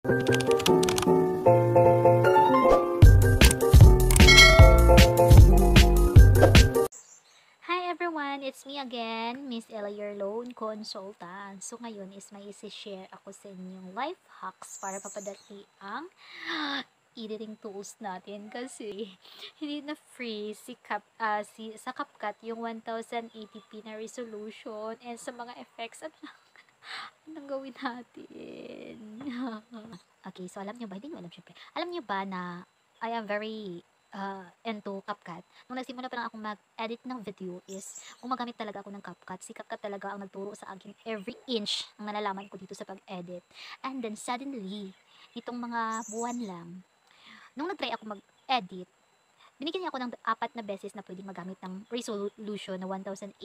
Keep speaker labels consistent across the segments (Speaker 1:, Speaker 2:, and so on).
Speaker 1: Hi everyone! It's me again, Miss Ella, your loan consultant. So ngayon is may isi-share ako sa inyong life hacks para papadali ang editing tools natin kasi hindi na free sa CapCut yung 1080p na resolution and sa mga effects anong gawin natin? Okay, so alam nyo ba? Hindi nyo alam syempre. Alam nyo ba na I am very into CapCut. Nung nagsimula pa lang ako mag-edit ng video is gumagamit talaga ako ng CapCut. Si CapCut talaga ang nagturo sa akin every inch ng nalalaman ko dito sa pag-edit. And then suddenly, itong mga buwan lang, nung nag-try ako mag-edit, binigyan niya ako ng 4 na beses na pwedeng magamit ng resolution na 1080.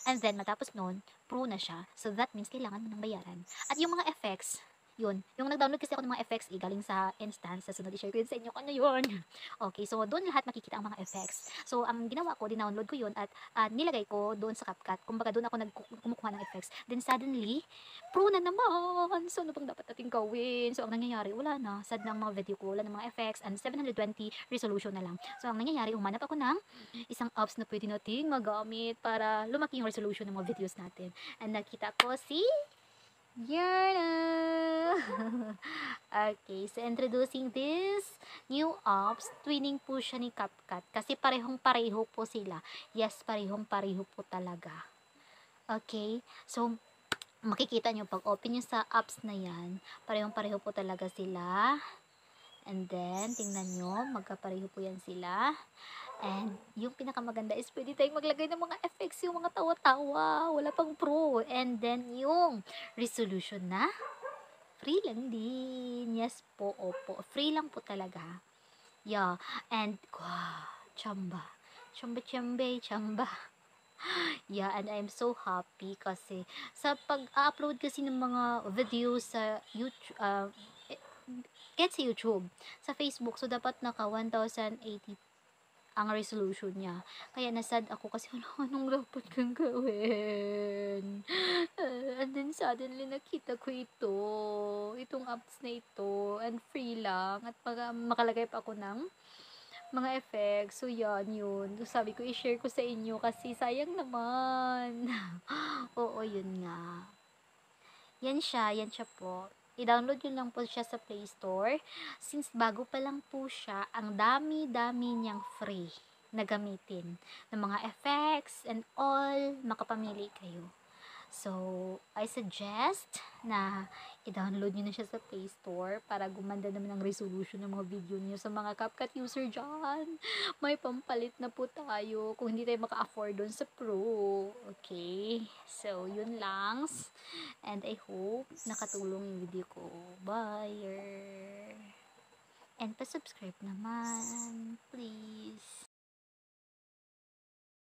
Speaker 1: And then, matapos nun, pro na siya. So, that means kailangan mo nang bayaran. At yung mga effects, yun. Yung nag-download kasi ako ng mga effects, galing sa instance. Sa sunod, i-share ko yun sa inyo kung ano yun. Okay, so doon lahat makikita ang mga effects. So, ang ginawa ko, dinownload ko yun at nilagay ko doon sa CapCut. Kumbaga, doon ako kumukuha ng effects. Then, suddenly, pro na naman. So, ano bang dapat natin gawin? So, ang nangyayari, wala na. Sad ng mga video ko, wala ng mga effects, and 720 resolution na lang. So, ang nangyayari, humanap ako ng isang apps na pwede nating magamit para lumaki yung resolution ng mga videos natin. And nakita ko si Yarna. Okay, so introducing this new apps, twinning po siya ni CapCut kasi parehong-pareho po sila. Yes, parehong-pareho po talaga. Okay, so makikita nyo pag open nyo sa apps na yan, parehong-pareho po talaga sila. And then, tingnan nyo, magkapareho po yan sila. And yung pinakamaganda is pwede tayong maglagay ng mga effects, yung mga tawa-tawa, wala pang pro. And then yung resolution na free lang din. Yes po, opo. Free lang po talaga. Yeah. And, wow, chamba. Chamba. Yeah, and I'm so happy kasi sa pag-upload kasi ng mga videos sa YouTube, kahit sa YouTube, sa Facebook, so dapat naka 1080 ang resolution niya. Kaya nasad ako kasi anong dapat kang gawin? And then suddenly nakita ko itong apps na ito, and free lang, at makalagay pa ako ng mga effects. So yan, yun. So, sabi ko i-share ko sa inyo kasi sayang naman. Oo, yun nga. Yan siya po. I-download nyo lang po siya sa Play Store. Since bago pa lang po siya, ang dami-dami niyang free na gamitin. Ng mga effects and all, makapamili kayo. So, I suggest na i-download nyo na siya sa Play Store para gumanda naman ang resolution ng mga video nyo sa mga CapCut user dyan. May pampalit na po tayo kung hindi tayo maka-afford doon sa Pro. Okay? So, yun lang. And I hope nakatulong yung video ko. Bye! And pa-subscribe naman. Please.